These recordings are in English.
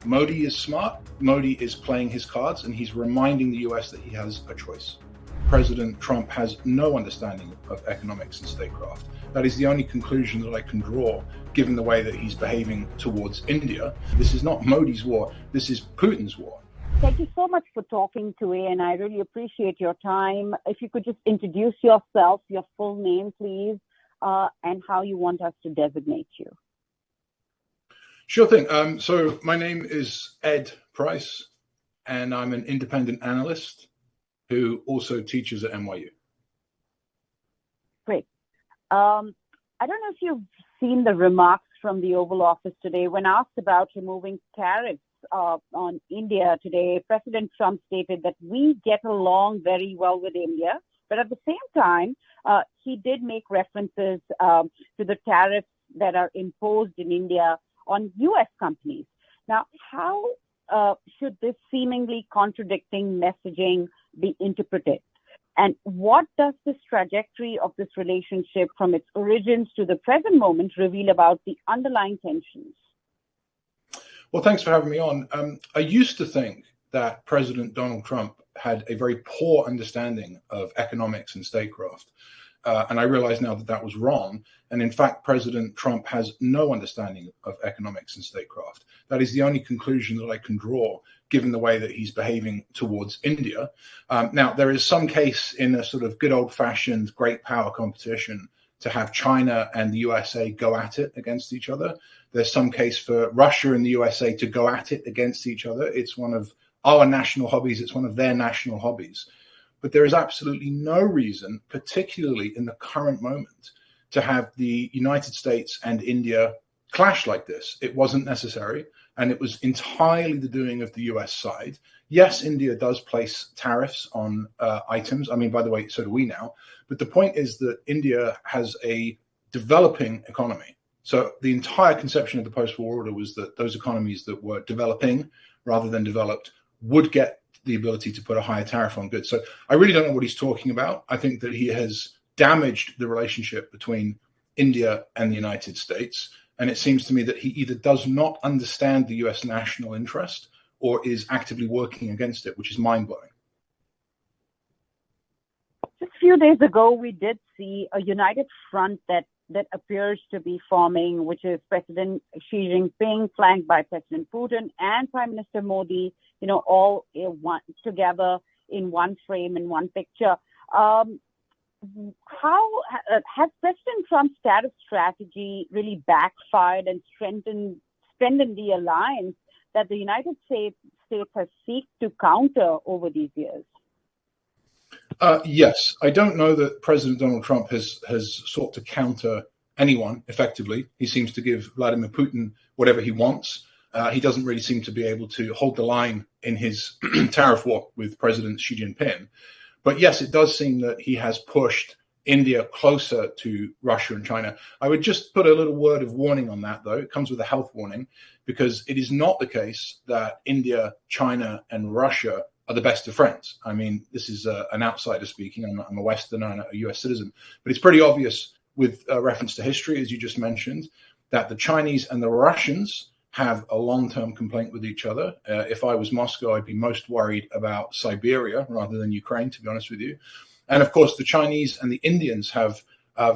Modi is smart. Modi is playing his cards, and he's reminding the US that he has a choice. President Trump has no understanding of economics and statecraft. That is the only conclusion that I can draw, given the way that he's behaving towards India. This is not Modi's war. This is Putin's war. Thank you so much for talking today, and I really appreciate your time. If you could just introduce yourself, your full name, please, and how you want us to designate you. Sure thing. So my name is Ed Price, and I'm an independent analyst who also teaches at NYU. Great. I don't know if you've seen the remarks from the Oval Office today. When asked about removing tariffs on India today, President Trump stated that we get along very well with India, but at the same time, he did make references to the tariffs that are imposed in India on U.S. companies. Now, how should this seemingly contradicting messaging be interpreted? And what does this trajectory of this relationship from its origins to the present moment reveal about the underlying tensions? Well, thanks for having me on. I used to think that President Donald Trump had a very poor understanding of economics and statecraft. And I realize now that that was wrong. And in fact, President Trump has no understanding of economics and statecraft. That is the only conclusion that I can draw, given the way that he's behaving towards India. Now, there is some case in a sort of good old-fashioned great power competition to have China and the USA go at it against each other. There's some case for Russia and the USA to go at it against each other. It's one of our national hobbies. It's one of their national hobbies. But there is absolutely no reason, particularly in the current moment, to have the United States and India clash like this. It wasn't necessary, and it was entirely the doing of the US side. Yes, India does place tariffs on items. I mean, by the way, so do we now. But the point is that India has a developing economy. So the entire conception of the post-war order was that those economies that were developing rather than developed would get the ability to put a higher tariff on goods. So I really don't know what he's talking about. I think that he has damaged the relationship between India and the United States. And it seems to me that he either does not understand the US national interest or is actively working against it, which is mind-blowing. Just a few days ago, we did see a united front that appears to be forming, which is President Xi Jinping, flanked by President Putin and Prime Minister Modi, all together in one frame, in one picture. How has President Trump's tariff strategy really backfired and strengthened the alliance that the United States has sought to counter over these years? Yes, I don't know that President Donald Trump has sought to counter anyone effectively. He seems to give Vladimir Putin whatever he wants. He doesn't really seem to be able to hold the line in his tariff war with President Xi Jinping. But yes, it does seem that he has pushed India closer to Russia and China. I would just put a little word of warning on that, though. It comes with a health warning, because it is not the case that India, China, and Russia are the best of friends. I mean, this is an outsider speaking. I'm a Westerner and a US citizen. But it's pretty obvious with reference to history, as you just mentioned, that the Chinese and the Russians have a long-term complaint with each other. If I was Moscow, I'd be most worried about Siberia rather than Ukraine, to be honest with you. And of course, the Chinese and the Indians have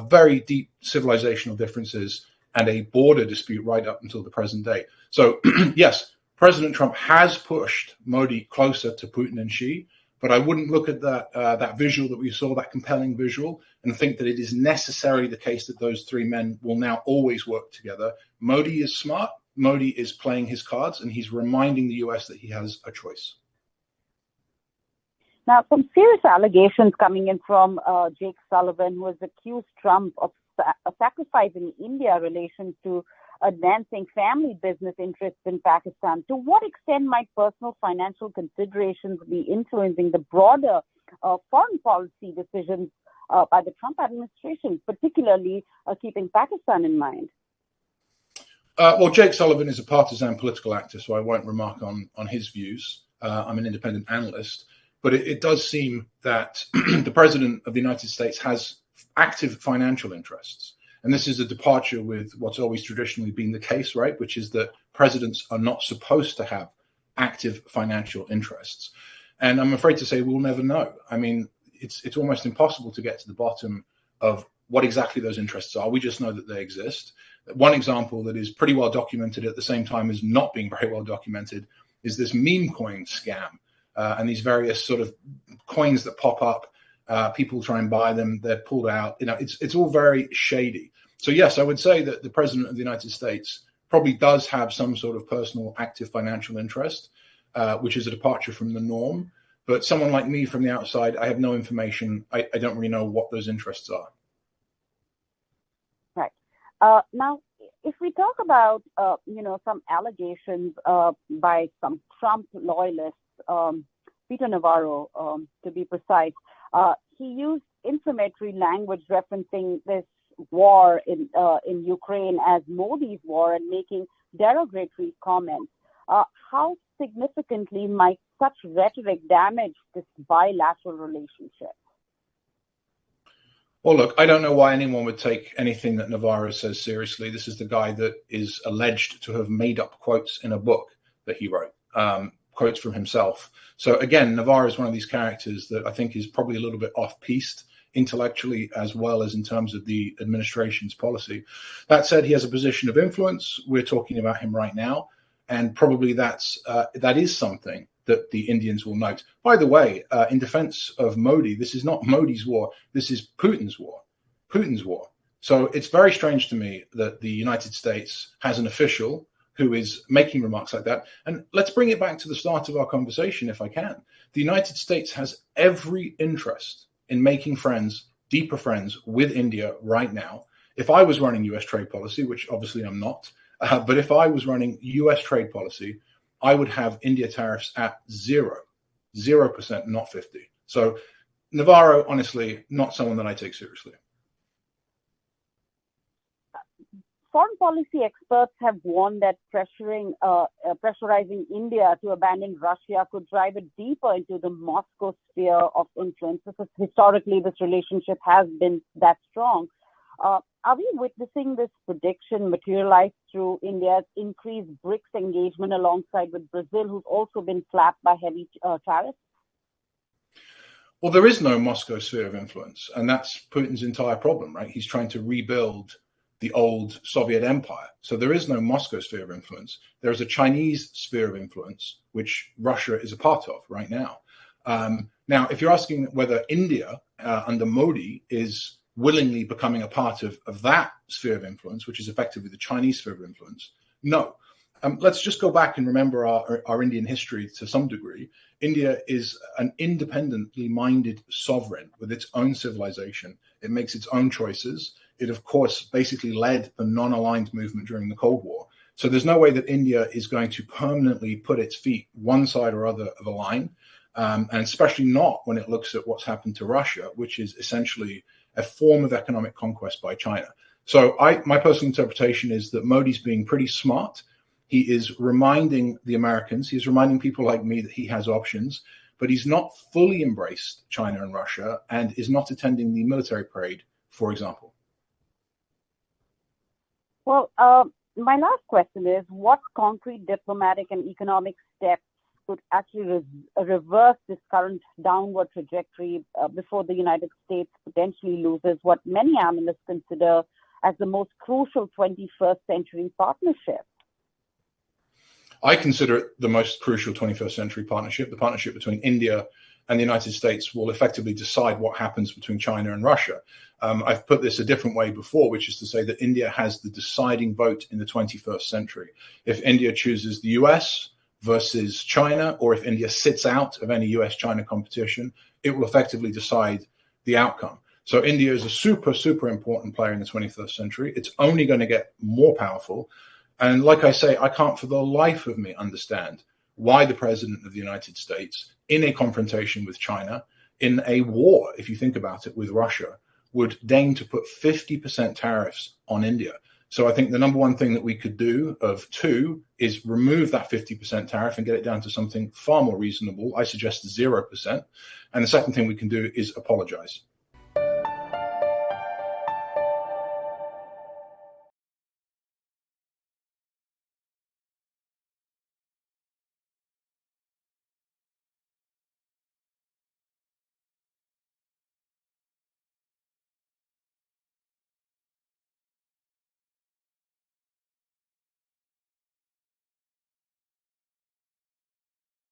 very deep civilizational differences and a border dispute right up until the present day. So yes, President Trump has pushed Modi closer to Putin and Xi, but I wouldn't look at that visual that we saw, that compelling visual, and think that it is necessarily the case that those three men will now always work together. Modi is smart. Modi is playing his cards, and he's reminding the US that he has a choice. Now, some serious allegations coming in from Jake Sullivan, who has accused Trump of sacrificing India relations to advancing family business interests in Pakistan. To what extent might personal financial considerations be influencing the broader foreign policy decisions by the Trump administration, particularly keeping Pakistan in mind? Well, Jake Sullivan is a partisan political actor, so I won't remark on his views. I'm an independent analyst. But it does seem that the president of the United States has active financial interests. And this is a departure with what's always traditionally been the case, right? Which is that presidents are not supposed to have active financial interests. And I'm afraid to say we'll never know. I mean, it's almost impossible to get to the bottom of what exactly those interests are. We just know that they exist. One example that is pretty well documented at the same time as not being very well documented is this meme coin scam, and these various sort of coins that pop up. People try and buy them, they're pulled out. It's all very shady. So yes, I would say that the president of the United States probably does have some sort of personal active financial interest, which is a departure from the norm. But someone like me from the outside, I have no information. I don't really know what those interests are. Right. Now, if we talk about, some allegations by some Trump loyalists, Peter Navarro, to be precise, he used inflammatory language referencing this war in Ukraine as Modi's war and making derogatory comments. How significantly might such rhetoric damage this bilateral relationship? Well, look, I don't know why anyone would take anything that Navarro says seriously. This is the guy that is alleged to have made up quotes in a book that he wrote, quotes from himself. So again, Navarro is one of these characters that I think is probably a little bit off-piste intellectually as well as in terms of the administration's policy. That said, he has a position of influence. We're talking about him right now, and probably that is something that the Indians will note. By the way, in defense of Modi, this is not Modi's war. This is Putin's war. Putin's war. So it's very strange to me that the United States has an official who is making remarks like that. And let's bring it back to the start of our conversation, if I can. The United States has every interest in making friends, deeper friends with India right now. If I was running US trade policy, which obviously I'm not, but if I was running US trade policy, I would have India tariffs at 0%, not 50. So Navarro, honestly, not someone that I take seriously. Foreign policy experts have warned that pressurizing India to abandon Russia could drive it deeper into the Moscow sphere of influence, because historically this relationship has been that strong. Are we witnessing this prediction materialize through India's increased BRICS engagement alongside with Brazil, who's also been slapped by heavy tariffs? Well, there is no Moscow sphere of influence, and that's Putin's entire problem, right? He's trying to rebuild the old Soviet empire. So there is no Moscow sphere of influence. There is a Chinese sphere of influence, which Russia is a part of right now. Now, if you're asking whether India under Modi is willingly becoming a part of that sphere of influence, which is effectively the Chinese sphere of influence, no. Let's just go back and remember our Indian history to some degree. India is an independently minded sovereign with its own civilization. It makes its own choices. It, of course, basically led the non-aligned movement during the Cold War. So there's no way that India is going to permanently put its feet one side or other of a line, and especially not when it looks at what's happened to Russia, which is essentially a form of economic conquest by China. So my personal interpretation is that Modi's being pretty smart. He is reminding the Americans, he's reminding people like me that he has options, but he's not fully embraced China and Russia and is not attending the military parade, for example. Well, my last question is, what concrete diplomatic and economic steps could actually reverse this current downward trajectory before the United States potentially loses what many analysts consider as the most crucial 21st century partnership? I consider it the most crucial 21st century partnership. The partnership between India and the United States will effectively decide what happens between China and Russia. I've put this a different way before, which is to say that India has the deciding vote in the 21st century. If India chooses the US versus China, or if India sits out of any US-China competition, it will effectively decide the outcome. So India is a super, super important player in the 21st century. It's only going to get more powerful. And like I say, I can't for the life of me understand why the president of the United States, in a confrontation with China, in a war, if you think about it, with Russia, would deign to put 50% tariffs on India. So I think the number one thing that we could do of two is remove that 50% tariff and get it down to something far more reasonable. I suggest 0%. And the second thing we can do is apologize.